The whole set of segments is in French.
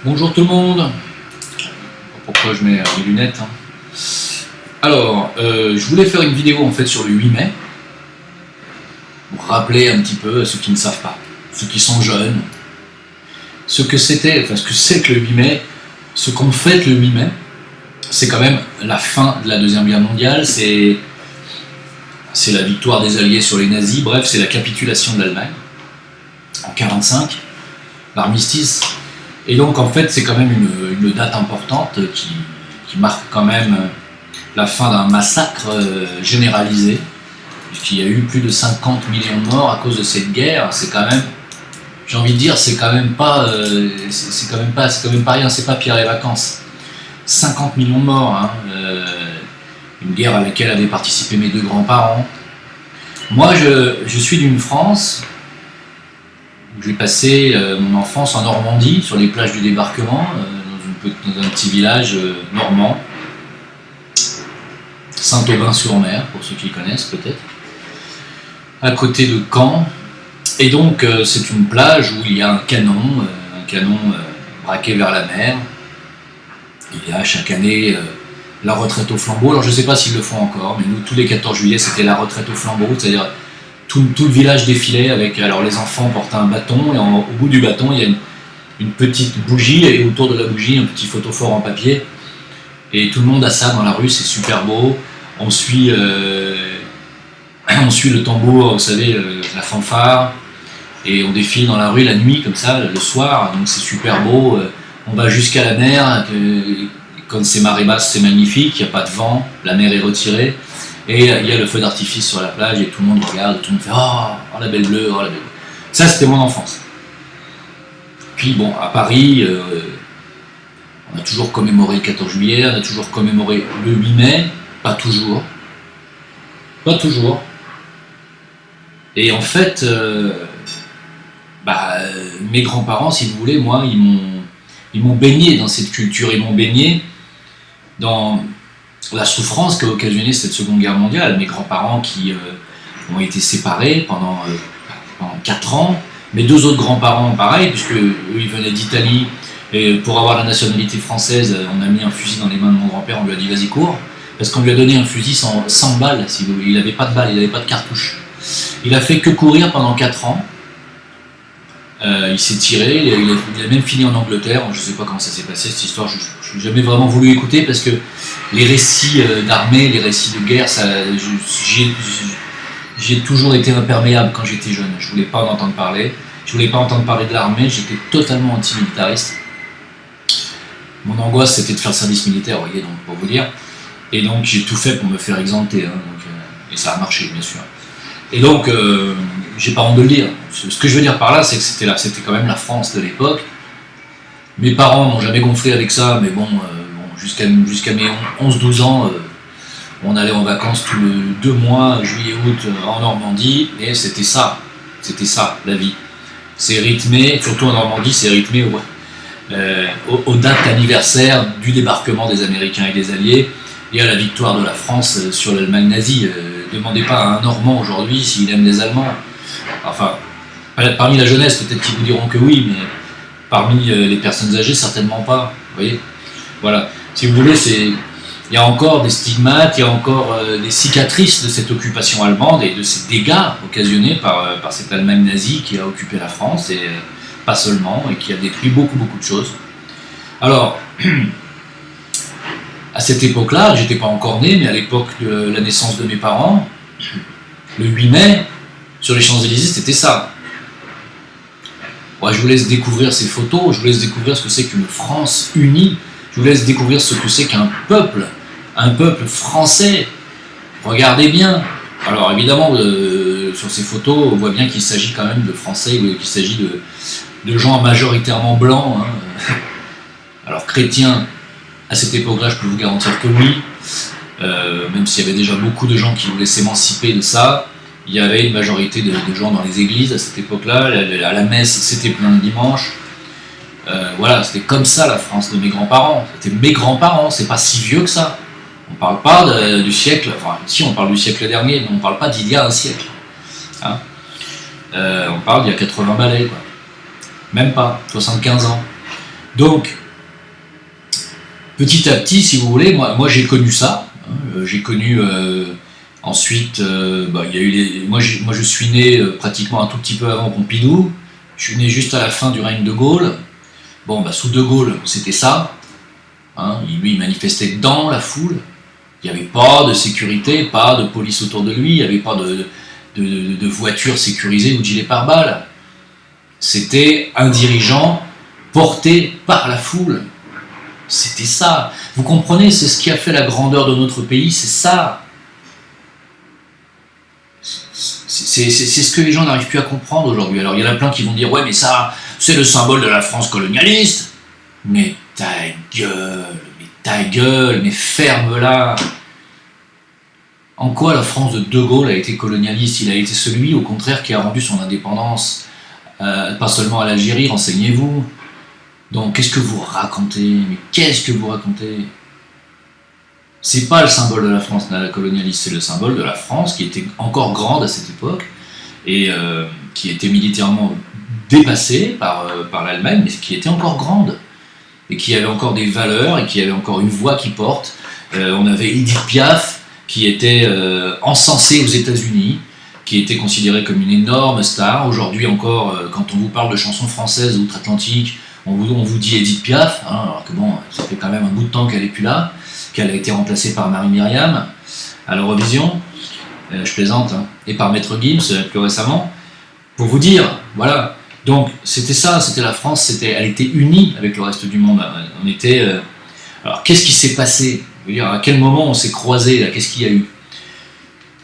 Bonjour tout le monde. Pourquoi je mets mes lunettes hein. Alors, je voulais faire une vidéo en fait sur le 8 mai pour rappeler un petit peu à ceux qui ne savent pas, ceux qui sont jeunes, ce que c'était, enfin ce que c'est que le 8 mai, ce qu'on fête le 8 mai. C'est quand même la fin de la Deuxième Guerre mondiale, c'est la victoire des Alliés sur les nazis, bref, c'est la capitulation de l'Allemagne en 1945, l'armistice. Et donc en fait c'est quand même une date importante qui marque quand même la fin d'un massacre généralisé, puisqu'il y a eu plus de 50 millions de morts à cause de cette guerre. C'est quand même, j'ai envie de dire, c'est quand même pas rien, c'est pas Pierre et Vacances. 50 millions de morts, hein, une guerre à laquelle avaient participé mes deux grands-parents. Moi je suis d'une France où j'ai passé mon enfance en Normandie, sur les plages du débarquement, dans un petit village normand, Saint-Aubin-sur-Mer, pour ceux qui connaissent peut-être, à côté de Caen. Et donc c'est une plage où il y a un canon braqué vers la mer. Il y a chaque année la retraite au flambeau. Alors je ne sais pas s'ils le font encore, mais nous tous les 14 juillet c'était la retraite au flambeau, c'est-à-dire tout le village défilait avec, alors les enfants portaient un bâton et au bout du bâton il y a une petite bougie et autour de la bougie un petit photophore en papier et tout le monde a ça dans la rue, c'est super beau. On suit le tambour, vous savez, la fanfare, et on défile dans la rue la nuit comme ça, le soir, donc c'est super beau. On va jusqu'à la mer, quand c'est marée basse c'est magnifique, il n'y a pas de vent, la mer est retirée. Et il y a le feu d'artifice sur la plage et tout le monde regarde, tout le monde fait « Oh, la belle bleue, oh la belle bleue ». Ça, c'était mon enfance. Puis bon, à Paris, on a toujours commémoré le 14 juillet, on a toujours commémoré le 8 mai, pas toujours. Pas toujours. Et en fait, mes grands-parents, si vous voulez, moi, ils m'ont baigné dans cette culture, ils m'ont baigné dans la souffrance qu'a occasionnée cette Seconde Guerre mondiale. Mes grands-parents qui ont été séparés pendant 4 ans, mes deux autres grands-parents pareil, puisque eux ils venaient d'Italie, et pour avoir la nationalité française, on a mis un fusil dans les mains de mon grand-père, on lui a dit vas-y cours, parce qu'on lui a donné un fusil sans balles, si vous voulez. Il n'avait pas de balles, il n'avait pas de cartouche. Il a fait que courir pendant 4 ans. Il s'est tiré, il a même fini en Angleterre. Je ne sais pas comment ça s'est passé cette histoire, je n'ai jamais vraiment voulu écouter parce que les récits d'armée, les récits de guerre, j'ai toujours été imperméable quand j'étais jeune. Je ne voulais pas en entendre parler, je ne voulais pas entendre parler de l'armée, j'étais totalement anti-militariste. Mon angoisse c'était de faire le service militaire, vous voyez, donc, pour vous dire. Et donc j'ai tout fait pour me faire exempter, hein, et ça a marché bien sûr. Et donc, j'ai pas honte de le dire. Ce que je veux dire par là, c'est que c'était quand même la France de l'époque. Mes parents m'ont jamais gonflé avec ça, mais bon, jusqu'à mes 11-12 ans, on allait en vacances tous les 2 mois, juillet-août, en Normandie, et c'était ça, la vie. C'est rythmé, surtout en Normandie, c'est rythmé aux dates anniversaires du débarquement des Américains et des Alliés, et à la victoire de la France sur l'Allemagne nazie. Demandez pas à un Normand aujourd'hui s'il aime les Allemands. Enfin, parmi la jeunesse, peut-être qu'ils vous diront que oui, mais parmi les personnes âgées, certainement pas. Vous voyez ? Voilà. Si vous voulez, il y a encore des stigmates, il y a encore des cicatrices de cette occupation allemande et de ces dégâts occasionnés par cette Allemagne nazie qui a occupé la France, et pas seulement, et qui a détruit beaucoup de choses. Alors, à cette époque-là, j'étais pas encore né, mais à l'époque de la naissance de mes parents, le 8 mai, sur les Champs-Élysées, c'était ça. Moi, je vous laisse découvrir ces photos, je vous laisse découvrir ce que c'est qu'une France unie, je vous laisse découvrir ce que c'est qu'un peuple français. Regardez bien. Alors évidemment, sur ces photos, on voit bien qu'il s'agit quand même de Français, qu'il s'agit de gens majoritairement blancs. Hein. Alors chrétiens, à cette époque-là, je peux vous garantir que oui, même s'il y avait déjà beaucoup de gens qui voulaient s'émanciper de ça, il y avait une majorité de gens dans les églises à cette époque-là, à la messe c'était plein le dimanche, voilà, c'était comme ça la France de mes grands-parents, c'était mes grands-parents, c'est pas si vieux que ça, on parle pas du siècle, enfin si on parle du siècle dernier, mais on parle pas d'il y a un siècle, hein. On parle d'il y a 80 balais, quoi. Même pas, 75 ans. Donc, petit à petit, si vous voulez, moi j'ai connu ça. Hein, j'ai connu ensuite, il y a eu moi je suis né pratiquement un tout petit peu avant Pompidou. Je suis né juste à la fin du règne de Gaulle. Bon, sous De Gaulle, c'était ça. Hein, lui, il manifestait dans la foule. Il n'y avait pas de sécurité, pas de police autour de lui, il n'y avait pas de voiture sécurisée ou de gilet pare-balles. C'était un dirigeant porté par la foule. C'était ça. Vous comprenez, c'est ce qui a fait la grandeur de notre pays, c'est ça. C'est ce que les gens n'arrivent plus à comprendre aujourd'hui. Alors il y en a plein qui vont dire « Ouais, mais ça, c'est le symbole de la France colonialiste. » Mais ta gueule, mais ferme-la. En quoi la France de De Gaulle a été colonialiste? Il a été celui, au contraire, qui a rendu son indépendance, pas seulement à l'Algérie, renseignez-vous. Donc qu'est-ce que vous racontez? Mais qu'est-ce que vous racontez? C'est pas le symbole de la France la colonialiste, c'est le symbole de la France qui était encore grande à cette époque et qui était militairement dépassée par l'Allemagne, mais qui était encore grande et qui avait encore des valeurs et qui avait encore une voix qui porte. On avait Edith Piaf qui était encensée aux États-Unis, qui était considérée comme une énorme star. Aujourd'hui encore, quand on vous parle de chansons françaises outre-Atlantique, on vous dit Edith Piaf, hein, alors que bon, ça fait quand même un bout de temps qu'elle n'est plus là, qu'elle a été remplacée par Marie-Myriam à l'Eurovision, je plaisante, hein, et par Maître Gims plus récemment, pour vous dire, voilà. Donc c'était ça, c'était la France, elle était unie avec le reste du monde. On était. Alors qu'est-ce qui s'est passé? Je veux dire, à quel moment on s'est croisés là? Qu'est-ce qu'il y a eu?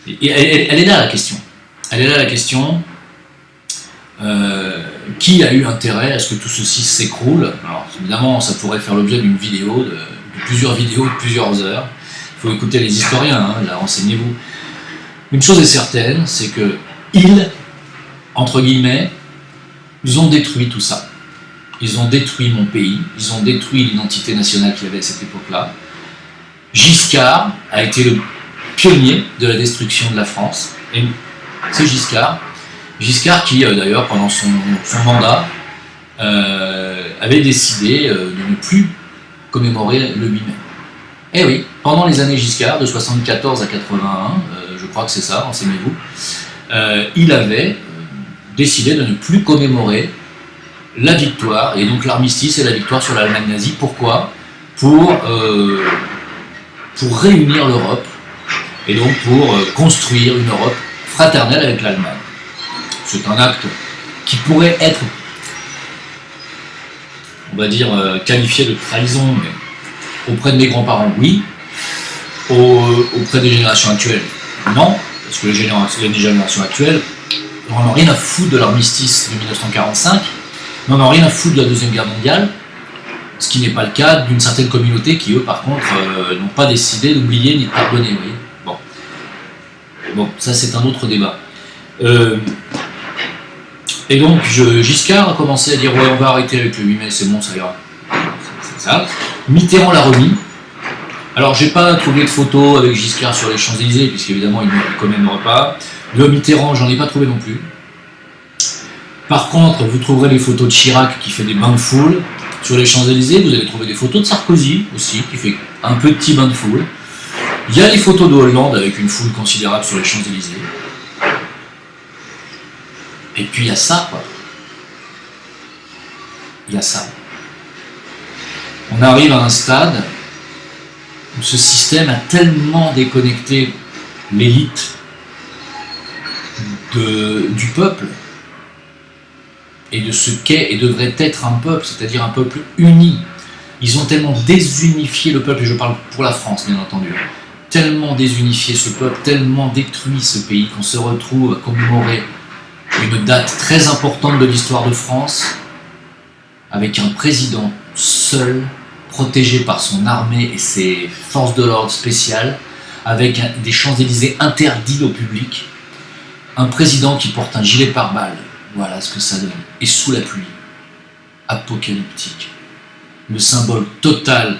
Et elle est là la question. Elle est là la question. Qui a eu intérêt à ce que tout ceci s'écroule? Alors évidemment, ça pourrait faire l'objet d'une vidéo, de plusieurs vidéos de plusieurs heures. Il faut écouter les historiens, hein, là, renseignez-vous. Une chose est certaine, c'est que ils, entre guillemets, ils ont détruit tout ça. Ils ont détruit mon pays, ils ont détruit l'identité nationale qu'il y avait à cette époque-là. Giscard a été le pionnier de la destruction de la France. Et c'est Giscard qui, d'ailleurs, pendant son mandat, avait décidé de ne plus commémorer le 8 mai. Eh oui, pendant les années Giscard, de 74 à 81, je crois que c'est ça, renseignez-vous, il avait décidé de ne plus commémorer la victoire, et donc l'armistice et la victoire sur l'Allemagne nazie. Pourquoi? Pour réunir l'Europe, et donc pour construire une Europe fraternelle avec l'Allemagne. C'est un acte qui pourrait être, on va dire, qualifié de trahison, mais auprès de mes grands-parents, oui. Auprès des générations actuelles, non, parce que les générations actuelles n'en ont rien à foutre de l'armistice de 1945, n'en ont rien à foutre de la Deuxième Guerre mondiale, ce qui n'est pas le cas d'une certaine communauté qui, eux, par contre, n'ont pas décidé d'oublier ni de pardonner. Vous voyez. Bon, ça c'est un autre débat. Et donc Giscard a commencé à dire ouais, on va arrêter avec le 8 mai, c'est bon, ça ira. C'est ça. Mitterrand l'a remis. Alors j'ai pas trouvé de photos avec Giscard sur les Champs-Élysées, puisqu'évidemment il ne commémore pas. De Mitterrand, j'en ai pas trouvé non plus. Par contre, vous trouverez les photos de Chirac qui fait des bains de foule sur les Champs-Élysées. Vous allez trouver des photos de Sarkozy aussi, qui fait un petit bain de foule. Il y a les photos de Hollande avec une foule considérable sur les Champs-Élysées. Et puis il y a ça, quoi. Il y a ça. On arrive à un stade où ce système a tellement déconnecté l'élite du peuple et de ce qu'est et devrait être un peuple, c'est-à-dire un peuple uni. Ils ont tellement désunifié le peuple, et je parle pour la France bien entendu, tellement désunifié ce peuple, tellement détruit ce pays qu'on se retrouve à commémorer une date très importante de l'histoire de France avec un président seul, protégé par son armée et ses forces de l'ordre spéciales, avec des Champs-Élysées interdits au public, un président qui porte un gilet pare-balles, voilà ce que ça donne, et sous la pluie, apocalyptique, le symbole total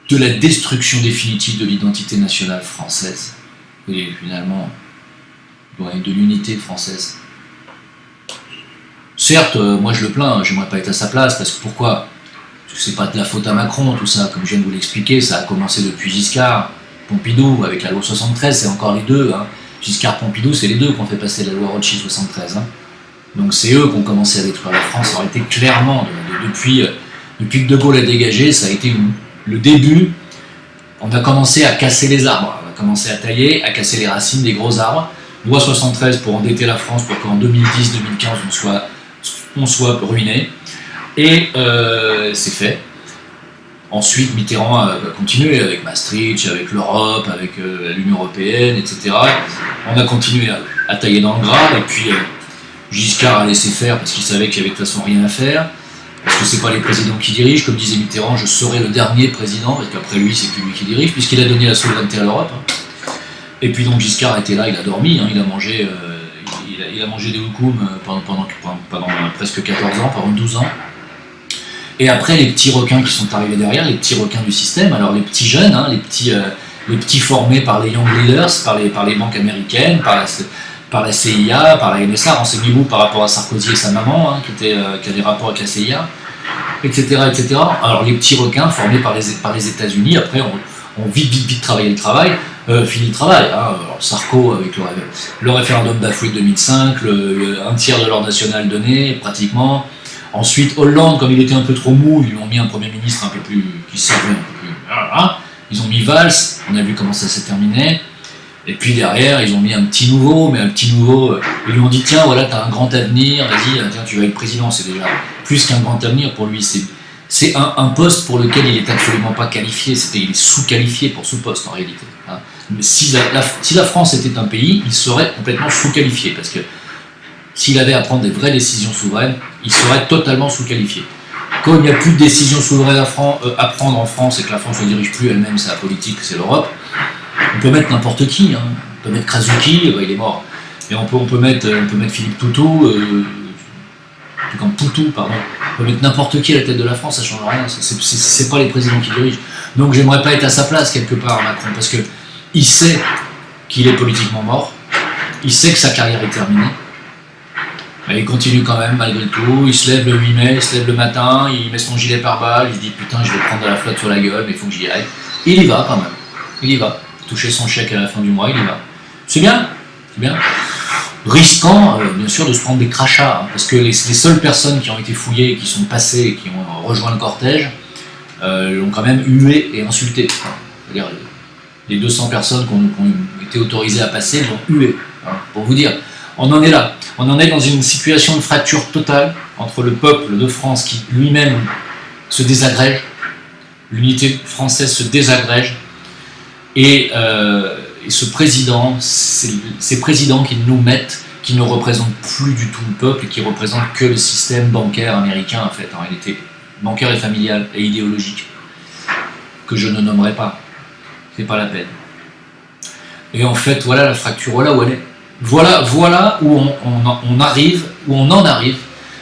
de la destruction définitive de l'identité nationale française, et finalement de l'unité française. Certes, moi je le plains, j'aimerais pas être à sa place, parce que pourquoi? Parce que c'est pas de la faute à Macron, tout ça, comme je viens de vous l'expliquer, ça a commencé depuis Giscard, Pompidou, avec la loi 73, c'est encore les deux. Hein. Giscard, Pompidou, c'est les deux qui ont fait passer la loi Rothschild 73. Hein. Donc c'est eux qui ont commencé à détruire la France, ça aurait été clairement, depuis que De Gaulle a dégagé, ça a été le début. On a commencé à casser les arbres, on a commencé à tailler, à casser les racines des gros arbres. Loi 73 pour endetter la France pour qu'en 2010-2015 on soit ruiné. Et c'est fait. Ensuite, Mitterrand a continué avec Maastricht, avec l'Europe, avec l'Union Européenne, etc. On a continué à tailler dans le gras, et puis Giscard a laissé faire parce qu'il savait qu'il n'y avait de toute façon rien à faire. Parce que c'est pas les présidents qui dirigent, comme disait Mitterrand, je serai le dernier président, parce qu'après lui, c'est plus lui qui dirige, puisqu'il a donné la souveraineté à l'Europe. Hein. Et puis donc Giscard était là, il a dormi, hein, il a mangé des houkoums pendant presque 14 ans, pendant 12 ans. Et après, les petits requins qui sont arrivés derrière, les petits requins du système, alors les petits jeunes, hein, les petits formés par les Young Leaders, par les banques américaines, par la CIA, par la NSA, renseignez-vous par rapport à Sarkozy et sa maman, hein, qui a des rapports avec la CIA, etc., etc. Alors les petits requins formés par les États-Unis, après on vite travaillé le travail, fini le travail. Hein. Alors, Sarko avec le référendum d'Afrique 2005, un tiers de l'or national donné, pratiquement. Ensuite, Hollande, comme il était un peu trop mou, ils lui ont mis un Premier ministre un peu plus, qui servait un peu plus. Voilà. Ils ont mis Valls, on a vu comment ça s'est terminé. Et puis derrière, ils ont mis un petit nouveau, ils lui ont dit tiens, voilà, t'as un grand avenir, vas-y, tiens, tu vas être président, c'est déjà plus qu'un grand avenir pour lui. C'est un poste pour lequel il n'est absolument pas qualifié, il est sous-qualifié pour ce poste en réalité. Hein. Mais si la France était un pays, il serait complètement sous-qualifié, parce que s'il avait à prendre des vraies décisions souveraines, il serait totalement sous-qualifié. Quand il n'y a plus de décisions souveraines à prendre en France et que la France ne dirige plus elle-même sa politique, c'est l'Europe, on peut mettre n'importe qui, hein. On peut mettre Krasuki, il est mort. Et on peut mettre Philippe Poutou, on peut mettre n'importe qui à la tête de la France, ça ne change rien, c'est pas les présidents qui dirigent. Donc j'aimerais pas être à sa place quelque part, Macron, parce que il sait qu'il est politiquement mort, il sait que sa carrière est terminée, mais il continue quand même malgré tout, il se lève le 8 mai, il se lève le matin, il met son gilet pare-balles, il se dit putain je vais prendre de la flotte sur la gueule, mais il faut que j'y aille. Il y va quand même, il y va. Toucher son chèque à la fin du mois, il y va. C'est bien, c'est bien. Risquant, bien sûr, de se prendre des crachats, hein, parce que les seules personnes qui ont été fouillées, qui sont passées, qui ont rejoint le cortège, l'ont quand même hué et insulté. Enfin, c'est-à-dire, les 200 personnes qui ont été autorisées à passer l'ont hué. Hein, pour vous dire, on en est là. On en est dans une situation de fracture totale entre le peuple de France qui lui-même se désagrège, l'unité française se désagrège, et ce président, ces présidents qui nous mettent, qui ne représentent plus du tout le peuple et qui représentent que le système bancaire américain, en fait, en réalité, bancaire et familial et idéologique, que je ne nommerai pas. C'est pas la peine. Et en fait, voilà la fracture, voilà où elle est. Voilà où on en arrive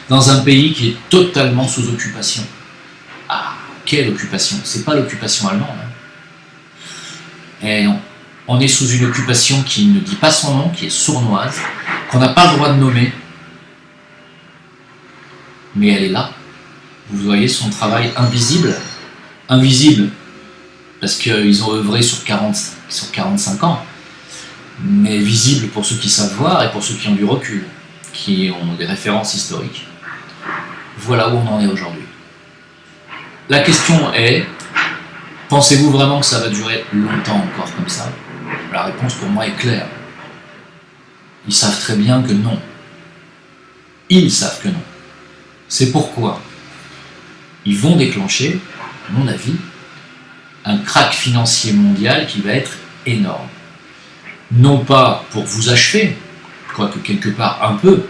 dans un pays qui est totalement sous occupation. Ah, quelle occupation? C'est pas l'occupation allemande. Hein. Et non, on est sous une occupation qui ne dit pas son nom, qui est sournoise, qu'on n'a pas le droit de nommer, mais elle est là. Vous voyez son travail invisible, parce qu'ils ont œuvré sur 45 ans, mais visible pour ceux qui savent voir et pour ceux qui ont du recul, qui ont des références historiques. Voilà où on en est aujourd'hui. La question est, pensez-vous vraiment que ça va durer longtemps encore comme ça? La réponse pour moi est claire. Ils savent très bien que non. Ils savent que non. C'est pourquoi ils vont déclencher, à mon avis, un krach financier mondial qui va être énorme. Non pas pour vous achever, quoique quelque part un peu,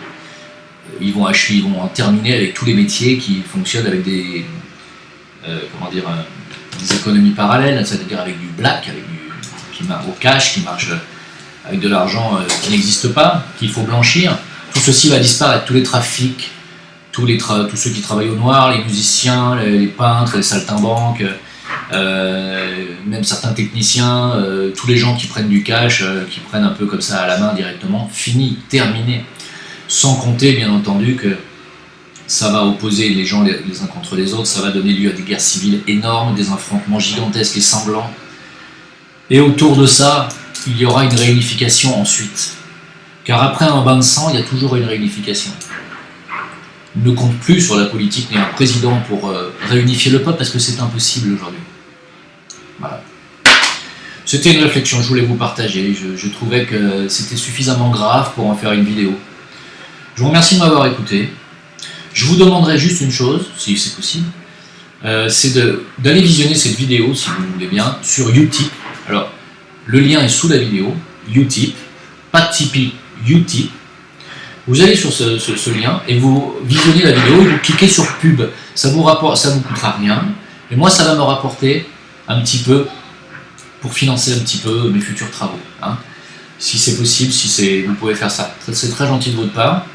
ils vont en terminer avec tous les métiers qui fonctionnent avec des économies parallèles, c'est-à-dire avec du black, au cash, qui marche avec de l'argent qui n'existe pas, qu'il faut blanchir. Tout ceci va disparaître, tous les trafics, tous ceux qui travaillent au noir, les musiciens, les peintres, les saltimbanques, même certains techniciens, tous les gens qui prennent du cash, qui prennent un peu comme ça à la main directement, fini, terminé. Sans compter bien entendu que ça va opposer les gens les uns contre les autres, ça va donner lieu à des guerres civiles énormes, des affrontements gigantesques et sanglants. Et autour de ça, il y aura une réunification ensuite. Car après un bain de sang, il y a toujours une réunification. On ne compte plus sur la politique ni un président pour réunifier le peuple parce que c'est impossible aujourd'hui. Voilà. C'était une réflexion que je voulais vous partager. Je trouvais que c'était suffisamment grave pour en faire une vidéo. Je vous remercie de m'avoir écouté. Je vous demanderai juste une chose, si c'est possible, c'est d'aller visionner cette vidéo, si vous voulez bien, sur Utip. Alors, le lien est sous la vidéo, Utip, pas de Tipeee, Utip. Vous allez sur ce lien et vous visionnez la vidéo et vous cliquez sur pub. Ça vous coûtera rien. Et moi, ça va me rapporter un petit peu pour financer un petit peu mes futurs travaux. Hein. Si c'est possible, vous pouvez faire ça. C'est très gentil de votre part.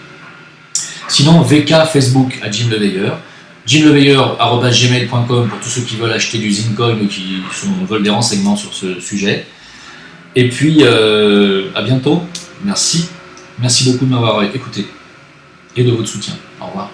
Sinon, VK Facebook à Jim Leveilleur, jimleveilleur@gmail.com pour tous ceux qui veulent acheter du Zincoin ou qui veulent des renseignements sur ce sujet. Et puis, à bientôt. Merci. Merci beaucoup de m'avoir écouté et de votre soutien. Au revoir.